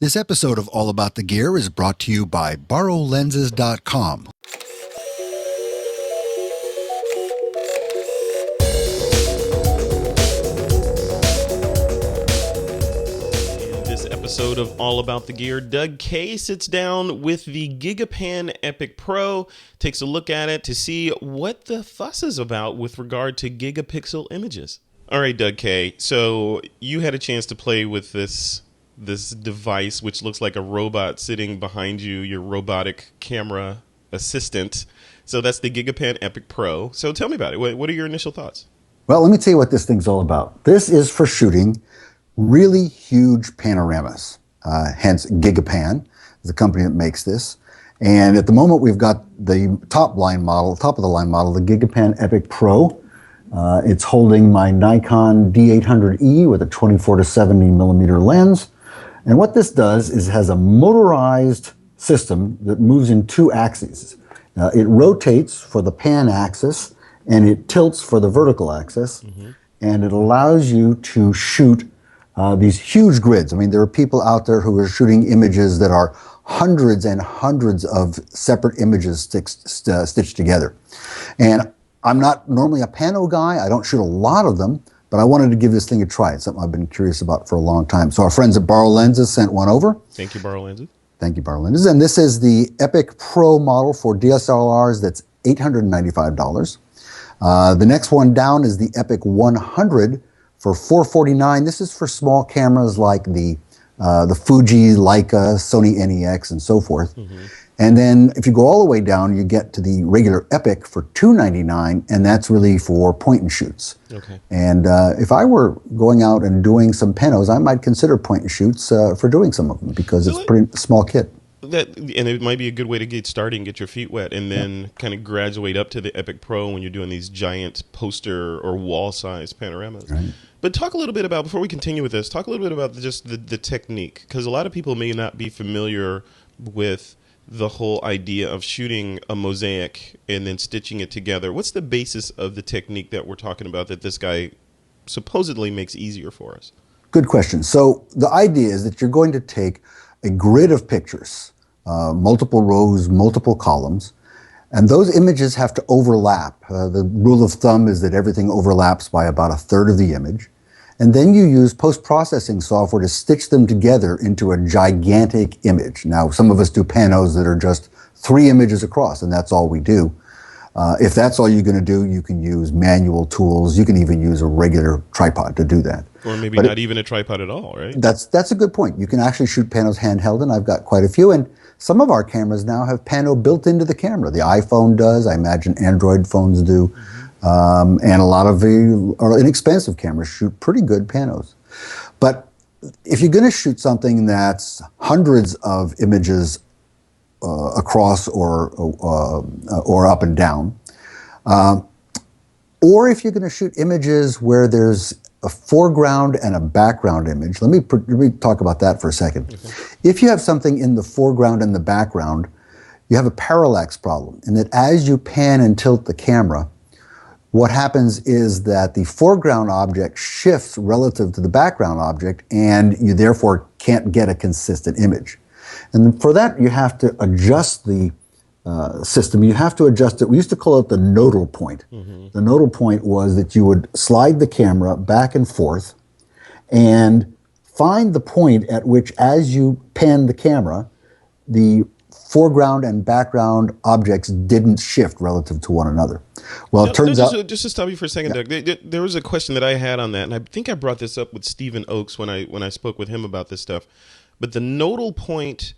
This episode of All About the Gear is brought to you by borrowlenses.com. In this episode of All About the Gear, Doug Kaye sits down with the GigaPan Epic Pro, takes a look at it to see what the fuss is about with regard to gigapixel images. All right, Doug Kaye, so you had a chance to play with this device, which looks like a robot sitting behind you, your robotic camera assistant. So that's the GigaPan Epic Pro. So tell me about it. What are your initial thoughts? Well, let me tell you what this thing's all about. This is for shooting really huge panoramas. Hence, GigaPan is the company that makes this. And at the moment, we've got the top of the line model, the GigaPan Epic Pro. It's holding my Nikon D800E with a 24 to 70 millimeter lens. And what this does is it has a motorized system that moves in two axes. It rotates for the pan axis and it tilts for the vertical axis. Mm-hmm. And it allows you to shoot these huge grids. I mean, there are people out there who are shooting images that are hundreds and hundreds of separate images stitched together. And I'm not normally a pano guy. I don't shoot a lot of them. But I wanted to give this thing a try. It's something I've been curious about for a long time. So our friends at Borrow Lenses sent one over. Thank you, Borrow Lenses. Thank you, Borrow Lenses. And this is the Epic Pro model for DSLRs. That's $895. The next one down is the Epic 100 for $449. This is for small cameras like the Fuji, Leica, Sony NEX, and so forth. Mm-hmm. And then if you go all the way down, you get to the regular Epic for $299, and that's really for point and shoots. Okay. And if I were going out and doing some panos, I might consider point and shoots for doing some of them because it's a pretty small kit. And it might be a good way to get started and get your feet wet and then kind of graduate up to the Epic Pro when you're doing these giant poster or wall-sized panoramas. Right. But talk a little bit about, before we continue with this, talk a little bit about just the technique, because a lot of people may not be familiar with the whole idea of shooting a mosaic and then stitching it together. What's the basis of the technique that we're talking about that this guy supposedly makes easier for us? Good question. So the idea is that you're going to take a grid of pictures, multiple rows, multiple columns, and those images have to overlap. The rule of thumb is that everything overlaps by about a third of the image. And then you use post-processing software to stitch them together into a gigantic image. Now, some of us do panos that are just 3 images across, and that's all we do. If that's all you're going to do, you can use manual tools. You can even use a regular tripod to do that. Or maybe not even a tripod at all, right? That's a good point. You can actually shoot panos handheld, and I've got quite a few. And some of our cameras now have pano built into the camera. The iPhone does. I imagine Android phones do. Mm-hmm. And a lot of the inexpensive cameras shoot pretty good panos. But if you're going to shoot something that's hundreds of images across or up and down, or if you're going to shoot images where there's a foreground and a background image, let me talk about that for a second. Okay. If you have something in the foreground and the background, you have a parallax problem, in that as you pan and tilt the camera, what happens is that the foreground object shifts relative to the background object, and you therefore can't get a consistent image. And for that, you have to adjust the system. You have to adjust it. We used to call it the nodal point. Mm-hmm. The nodal point was that you would slide the camera back and forth and find the point at which, as you pan the camera, the foreground and background objects didn't shift relative to one another. Well, it turns out... Just to stop you for a second, yeah. Doug, there was a question that I had on that, and I think I brought this up with Stephen Oakes when I spoke with him about this stuff. But the nodal point,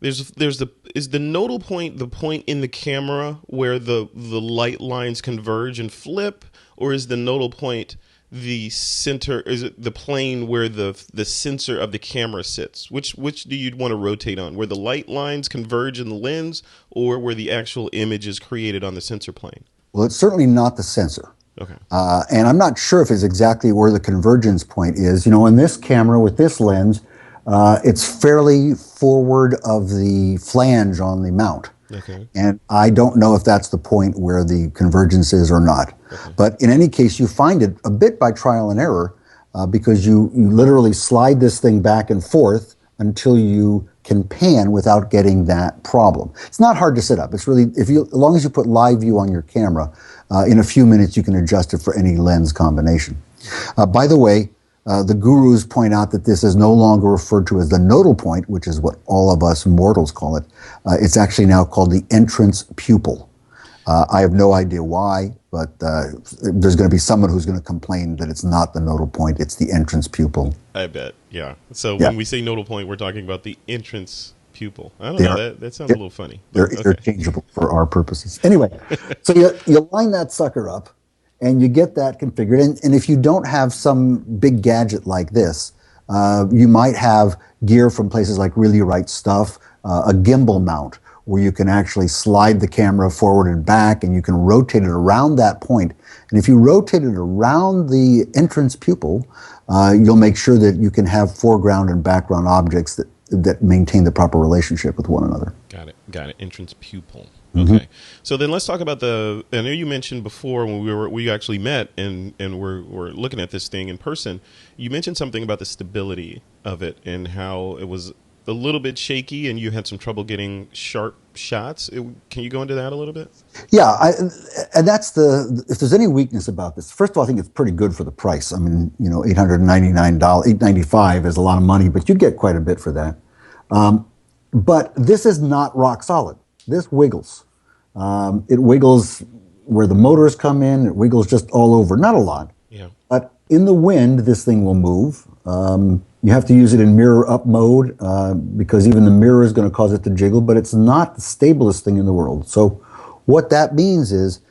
is the nodal point the point in the camera where the light lines converge and flip, or is the nodal point the center? Is it the plane where the sensor of the camera sits? Which do you want to rotate on? Where the light lines converge in the lens, or where the actual image is created on the sensor plane? Well, it's certainly not the sensor. Okay. And I'm not sure if it's exactly where the convergence point is. You know, in this camera with this lens, it's fairly forward of the flange on the mount. Okay. And I don't know if that's the point where the convergence is or not. Okay. But in any case, you find it a bit by trial and error because you literally slide this thing back and forth until you can pan without getting that problem. It's not hard to set up. It's really, as long as you put live view on your camera, in a few minutes you can adjust it for any lens combination. By the way, the gurus point out that this is no longer referred to as the nodal point, which is what all of us mortals call it. It's actually now called the entrance pupil. I have no idea why, but there's going to be someone who's going to complain that it's not the nodal point, it's the entrance pupil. I bet, yeah. So when we say nodal point, we're talking about the entrance pupil. I don't know, that sounds a little funny. They're interchangeable for our purposes. Anyway, so you line that sucker up, and you get that configured. And if you don't have some big gadget like this, you might have gear from places like Really Right Stuff, a gimbal mount, where you can actually slide the camera forward and back, and you can rotate it around that point. And if you rotate it around the entrance pupil, you'll make sure that you can have foreground and background objects that maintain the proper relationship with one another. Got it. Entrance pupil. Okay. So then let's talk about I know you mentioned before when we actually met and we're looking at this thing in person, you mentioned something about the stability of it and how it was a little bit shaky and you had some trouble getting sharp shots. Can you go into that a little bit? Yeah, and that's if there's any weakness about this, first of all, I think it's pretty good for the price. I mean, $899, $895 is a lot of money, but you get quite a bit for that. But this is not rock solid. This wiggles. It wiggles where the motors come in. It wiggles just all over. Not a lot. Yeah. But in the wind, this thing will move. You have to use it in mirror up mode because even the mirror is going to cause it to jiggle, but it's not the stablest thing in the world. So what that means is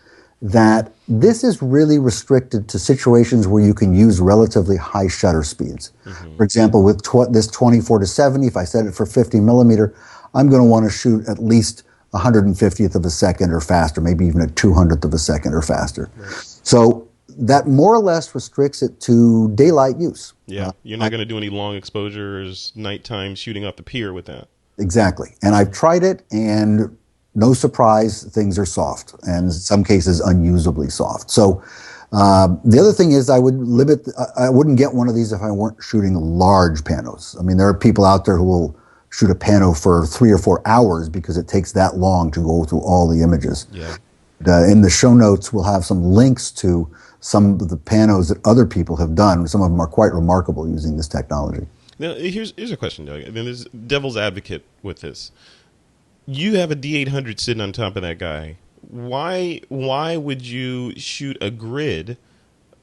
that this is really restricted to situations where you can use relatively high shutter speeds. For example, with this 24-70, if I set it for 50 millimeter, I'm going to want to shoot at least 150th of a second or faster, maybe even a 200th of a second or faster. Right. So that more or less restricts it to daylight use. Yeah, you're not going to do any long exposures, nighttime shooting off the pier with that. Exactly. And I've tried it, and no surprise, things are soft, and in some cases unusably soft. So the other thing is I wouldn't get one of these if I weren't shooting large panos. I mean, there are people out there who will shoot a pano for 3 or 4 hours because it takes that long to go through all the images. Yeah. In the show notes, we'll have some links to some of the panos that other people have done. Some of them are quite remarkable using this technology. Now, here's a question, Doug. I mean, there's devil's advocate with this. You have a D800 sitting on top of that guy. Why would you shoot a grid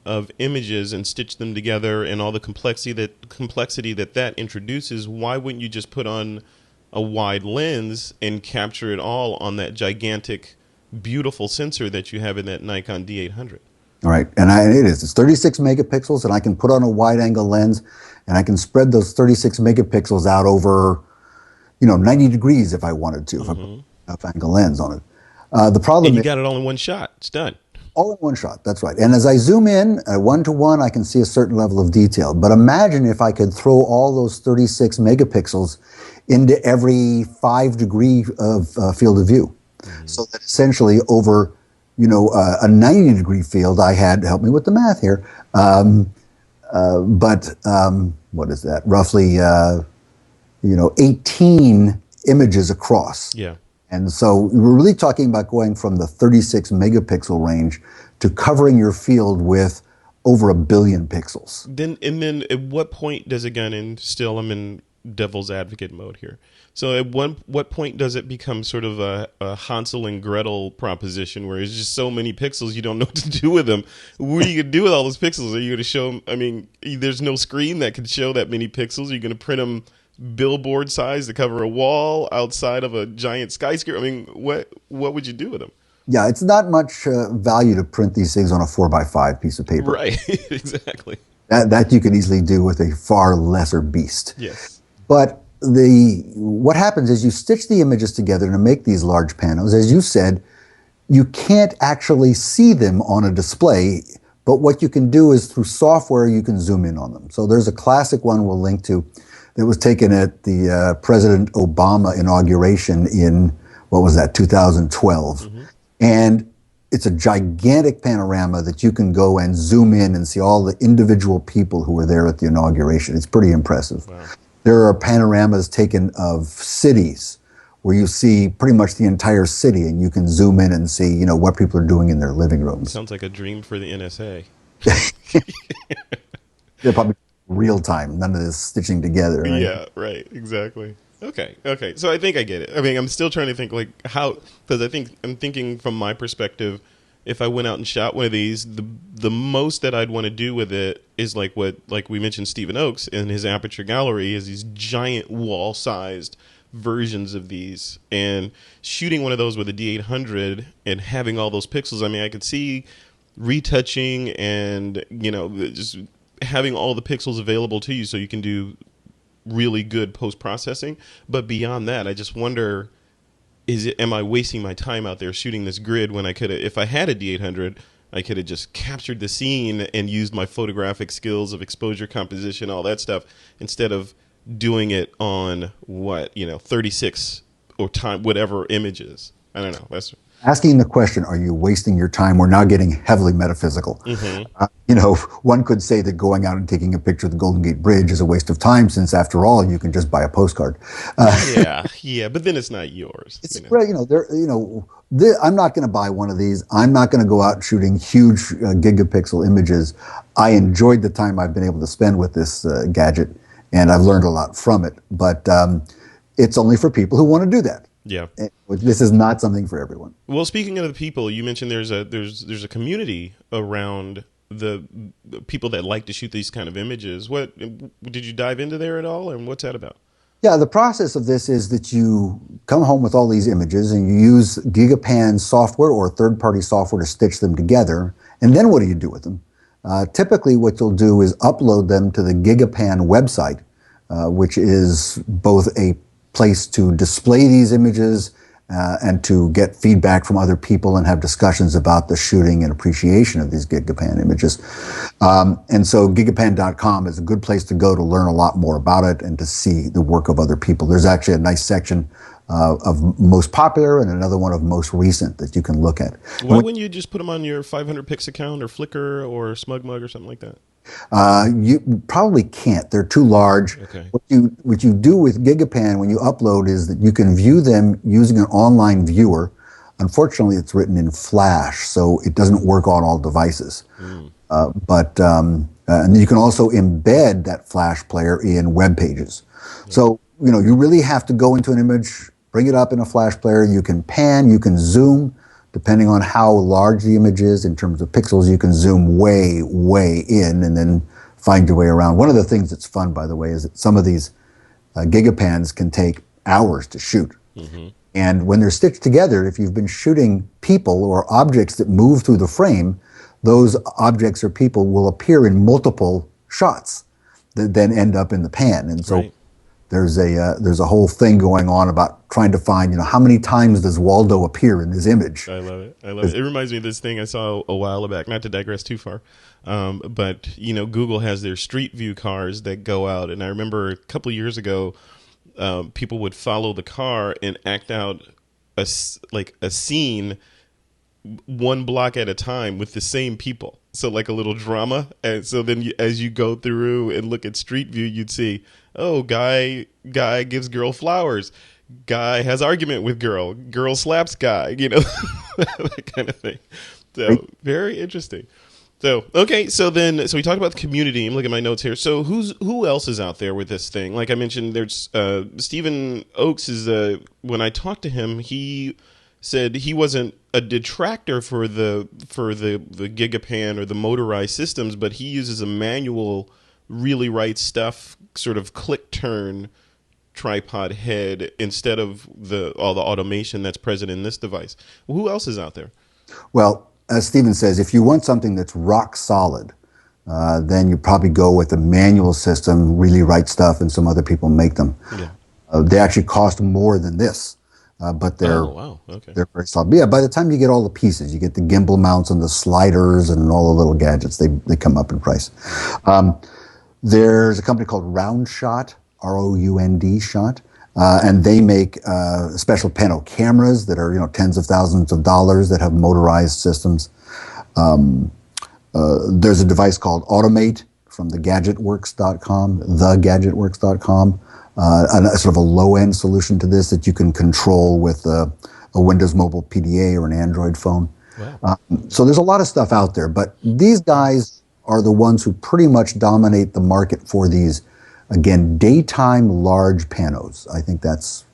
of images and stitch them together and all the complexity that introduces? Why wouldn't you just put on a wide lens and capture it all on that gigantic, beautiful sensor that you have in that Nikon D800? All right, and it's 36 megapixels, and I can put on a wide angle lens, and I can spread those 36 megapixels out over, 90 degrees if I wanted to, if I put an angle lens on it. The problem and you got it all in one shot. It's done. All in one shot, that's right. And as I zoom in, 1-to-1, I can see a certain level of detail. But imagine if I could throw all those 36 megapixels into every 5 degree of field of view. So that essentially over, a 90 degree field, I had, help me with the math here, what is that? Roughly, 18 images across. Yeah. And so we're really talking about going from the 36 megapixel range to covering your field with over 1 billion pixels. Then at what point does it get in? Still, I'm in devil's advocate mode here. So at what point does it become sort of a Hansel and Gretel proposition where it's just so many pixels you don't know what to do with them? What are you going to do with all those pixels? Are you going to show them? I mean, there's no screen that can show that many pixels. Are you going to print them billboard size to cover a wall outside of a giant skyscraper? I mean, what would you do with them? Yeah, it's not much value to print these things on a 4x5 piece of paper. Right, exactly. That you can easily do with a far lesser beast. Yes. But what happens is you stitch the images together to make these large panos. As you said, you can't actually see them on a display, but what you can do is through software, you can zoom in on them. So there's a classic one we'll link to that was taken at the President Obama inauguration in, 2012. And it's a gigantic panorama that you can go and zoom in and see all the individual people who were there at the inauguration. It's pretty impressive. Wow. There are panoramas taken of cities where you see pretty much the entire city, and you can zoom in and see, what people are doing in their living rooms. Sounds like a dream for the NSA. They're probably real time, none of this stitching together. Right? Yeah, right, exactly. Okay. So I think I get it. I mean, I'm still trying to think like how, because I'm thinking from my perspective, if I went out and shot one of these, the most that I'd want to do with it is like we mentioned Stephen Oakes in his Aperture Gallery is these giant wall-sized versions of these, and shooting one of those with a D800 and having all those pixels. I mean, I could see retouching and just having all the pixels available to you so you can do really good post-processing. But beyond that, I just wonder, am I wasting my time out there shooting this grid when I could have, if I had a D800, I could have just captured the scene and used my photographic skills of exposure, composition, all that stuff, instead of doing it on 36 or whatever images. I don't know. That's asking the question, are you wasting your time? We're now getting heavily metaphysical. One could say that going out and taking a picture of the Golden Gate Bridge is a waste of time, since after all, you can just buy a postcard. Yeah, but then it's not yours. Right, I'm not going to buy one of these. I'm not going to go out shooting huge gigapixel images. I enjoyed the time I've been able to spend with this gadget, and I've learned a lot from it. But it's only for people who want to do that. Yeah, this is not something for everyone. Well, speaking of the people, you mentioned there's a community around the people that like to shoot these kind of images. What did you dive into there at all, and what's that about? Yeah, the process of this is that you come home with all these images and you use GigaPan software or third-party software to stitch them together. And then what do you do with them? Typically, what you'll do is upload them to the GigaPan website, which is both a place to display these images and to get feedback from other people and have discussions about the shooting and appreciation of these GigaPan images. And so gigapan.com is a good place to go to learn a lot more about it and to see the work of other people. There's actually a nice section of most popular and another one of most recent that you can look at. Why wouldn't you just put them on your 500pix account or Flickr or SmugMug or something like that? You probably can't. They're too large. Okay. What you do with GigaPan when you upload is that you can view them using an online viewer. Unfortunately, it's written in Flash, so it doesn't work on all devices. And then you can also embed that Flash player in web pages. So, you really have to go into an image, bring it up in a Flash player. You can pan, you can zoom. Depending on how large the image is in terms of pixels, you can zoom way, way in and then find your way around. One of the things that's fun, by the way, is that some of these GigaPans can take hours to shoot. And when they're stitched together, if you've been shooting people or objects that move through the frame, those objects or people will appear in multiple shots that then end up in the pan. And so there's a whole thing going on about trying to find, how many times does Waldo appear in this image? I love it. It reminds me of this thing I saw a while back, not to digress too far, but, Google has their Street View cars that go out. And I remember a couple of years ago, people would follow the car and act out a scene one block at a time with the same people. So like a little drama. And so then as you go through and look at Street View, you'd see, guy gives girl flowers. Guy has argument with girl slaps guy, that kind of thing. So very interesting. So, okay. So we talked about the community. I'm looking at my notes here. So who else is out there with this thing? Like I mentioned, there's Stephen Oakes when I talked to him, he said he wasn't a detractor for the GigaPan or the motorized systems, but he uses a manual, really writes stuff, sort of click turn tripod head instead of all the automation that's present in this device. Well, who else is out there? Well, as Stephen says, if you want something that's rock solid, then you probably go with a manual system, really write stuff, and some other people make them. Yeah. They actually cost more than this. But they're they're very solid. But yeah, by the time you get all the pieces, you get the gimbal mounts and the sliders and all the little gadgets, they come up in price. There's a company called Roundshot, ROUND shot, and they make special pano cameras that are tens of thousands of dollars that have motorized systems. There's a device called Automate from thegadgetworks.com, thegadgetworks.com. a sort of a low-end solution to this that you can control with a Windows Mobile PDA or an Android phone. Wow. So there's a lot of stuff out there, but these guys are the ones who pretty much dominate the market for these, again, daytime large panos. I think that's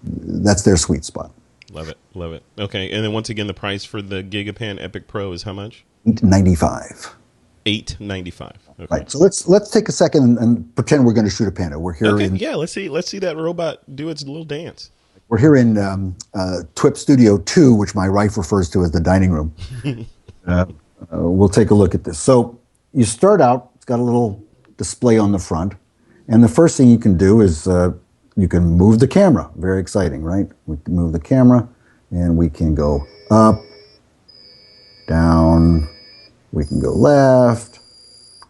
their sweet spot. Love it. Love it. Okay. And then once again, the price for the GigaPan Epic Pro is how much? $895. $895. Okay. Right. So let's take a second and pretend we're going to shoot a pano. We're here in let's see that robot do its little dance. We're here in TWiP Studio 2, which my wife refers to as the dining room. We'll take a look at this. So you start out, it's got a little display on the front. And the first thing you can do is you can move the camera. Very exciting, right? We can move the camera and we can go up, down, we can go left,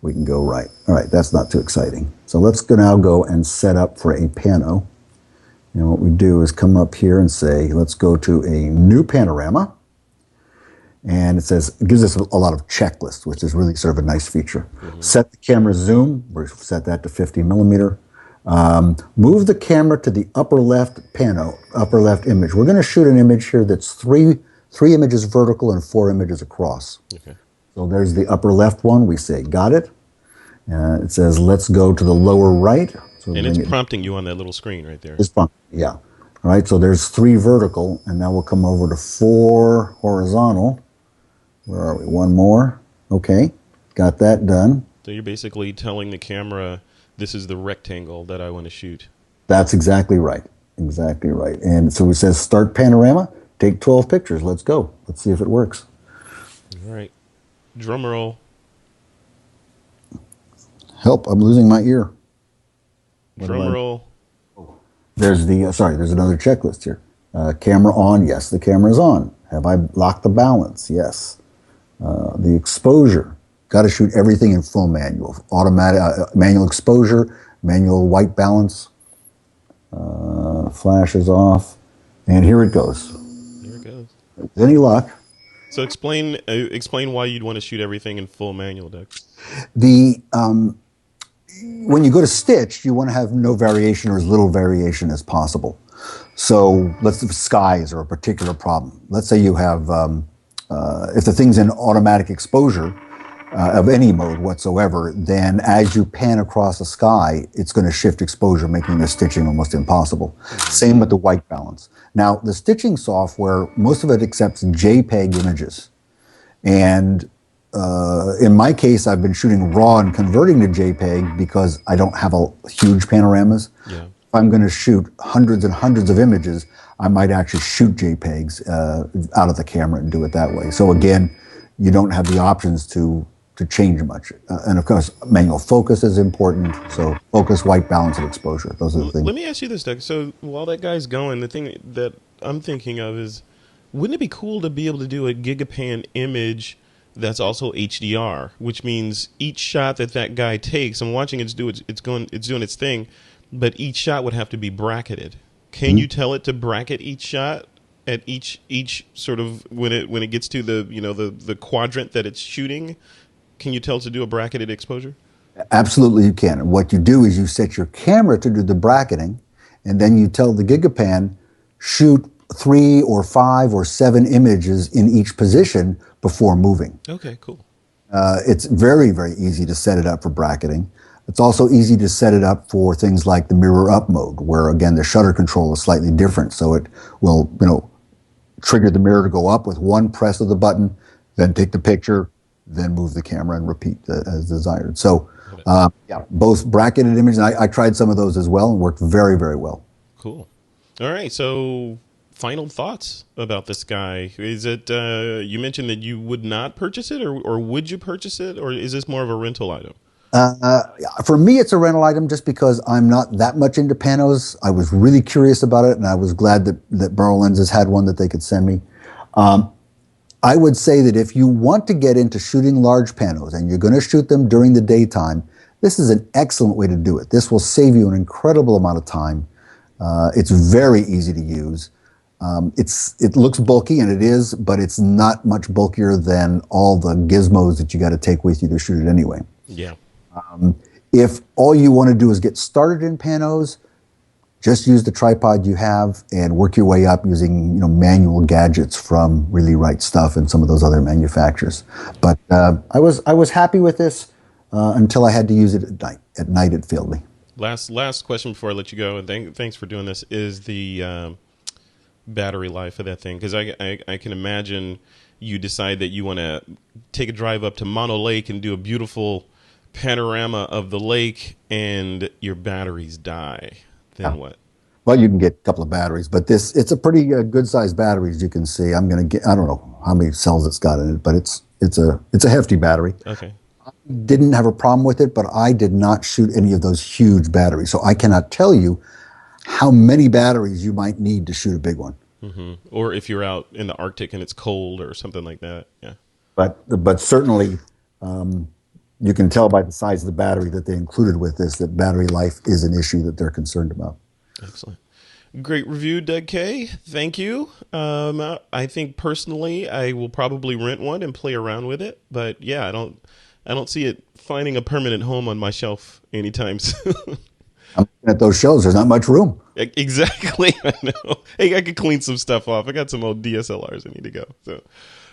we can go right. All right, that's not too exciting. So let's now go and set up for a pano. And what we do is come up here and say, let's go to a new panorama. And it gives us a lot of checklists, which is really sort of a nice feature. Mm-hmm. Set the camera zoom, we'll set that to 50 millimeter. Move the camera to the upper left image. We're going to shoot an image here that's three images vertical and 4 images across. Okay. So there's the upper left one. We say, got it. It says, let's go to the lower right. So and it's prompting you on that little screen right there. It's prompting, yeah. All right, so there's 3 vertical, and now we'll come over to 4 horizontal. Where are we? 1 more. Okay, got that done. So you're basically telling the camera, this is the rectangle that I want to shoot. That's exactly right. Exactly right. And so it says start panorama, take 12 pictures. Let's go. Let's see if it works. All right. Drum roll. Help, I'm losing my ear. Drum roll. There's there's another checklist here. Camera on, yes, the camera's on. Have I locked the balance? Yes. The exposure, got to shoot everything in full manual. Automatic, manual exposure, manual white balance. Flash is off, and here it goes. Here it goes. With any luck. So explain why you'd want to shoot everything in full manual, Doug. When you go to stitch, you want to have no variation or as little variation as possible. So let's say skies are a particular problem. Let's say you have, if the thing's in automatic exposure of any mode whatsoever, then as you pan across the sky, it's going to shift exposure, making the stitching almost impossible. Same with the white balance. Now, the stitching software, most of it accepts JPEG images. And in my case, I've been shooting RAW and converting to JPEG because I don't have huge panoramas. Yeah. If I'm going to shoot hundreds and hundreds of images, I might actually shoot JPEGs out of the camera and do it that way. So again, you don't have the options to change much. And of course, manual focus is important. So focus, white balance, and exposure. Those are the things. Let me ask you this, Doug. So while that guy's going, the thing that I'm thinking of is, wouldn't it be cool to be able to do a GigaPan image that's also HDR, which means each shot that guy takes, I'm watching it doing its thing, but each shot would have to be bracketed. Can you tell it to bracket each shot at each sort of when it gets to the quadrant that it's shooting? Can you tell it to do a bracketed exposure? Absolutely, you can. What you do is you set your camera to do the bracketing, and then you tell the GigaPan shoot 3 or 5 or 7 images in each position before moving. Okay, cool. It's very, very easy to set it up for bracketing. It's also easy to set it up for things like the mirror up mode, where again the shutter control is slightly different. So it will, trigger the mirror to go up with one press of the button, then take the picture, then move the camera and repeat as desired. So yeah, both bracketed images. I tried some of those as well and worked very, very well. Cool. All right, so final thoughts about this guy. Is it, you mentioned that you would not purchase it, or would you purchase it, or is this more of a rental item? For me, it's a rental item just because I'm not that much into panos. I was really curious about it, and I was glad that Barrow Lenses had one that they could send me. I would say that if you want to get into shooting large panos and you're going to shoot them during the daytime, this is an excellent way to do it. This will save you an incredible amount of time. It's very easy to use. It looks bulky, and it is, but it's not much bulkier than all the gizmos that you got to take with you to shoot it anyway. Yeah. If all you want to do is get started in panos, just use the tripod you have and work your way up using manual gadgets from Really Right Stuff and some of those other manufacturers. But I was happy with this until I had to use it at night. At night, it failed me. Last question before I let you go, and thanks for doing this, is the battery life of that thing. Because I can imagine you decide that you want to take a drive up to Mono Lake and do a beautiful panorama of the lake, and your batteries die. Then what? Well, you can get a couple of batteries, but it's a pretty good sized battery, as you can see. I don't know how many cells it's got in it, but it's a hefty battery. Okay. Didn't have a problem with it, but I did not shoot any of those huge batteries. So I cannot tell you how many batteries you might need to shoot a big one. Mm-hmm. Or if you're out in the Arctic and it's cold or something like that. Yeah. But certainly you can tell by the size of the battery that they included with this that battery life is an issue that they're concerned about. Excellent. Great review, Doug Kaye. Thank you. I think personally I will probably rent one and play around with it. But yeah, I don't see it finding a permanent home on my shelf anytime soon. I'm looking at those shelves. There's not much room. Exactly. I know. Hey, I could clean some stuff off. I got some old DSLRs that need to go. So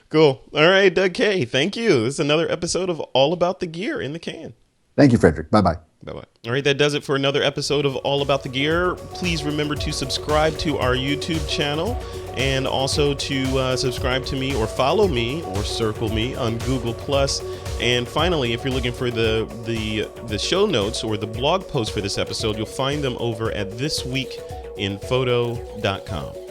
cool. All right, Doug Kaye. Thank you. This is another episode of All About the Gear in the Can. Thank you, Frederick. Bye-bye. Bye-bye. All right, that does it for another episode of All About the Gear. Please remember to subscribe to our YouTube channel and also to subscribe to me or follow me or circle me on Google+. And finally, if you're looking for the show notes or the blog post for this episode, you'll find them over at thisweekinphoto.com.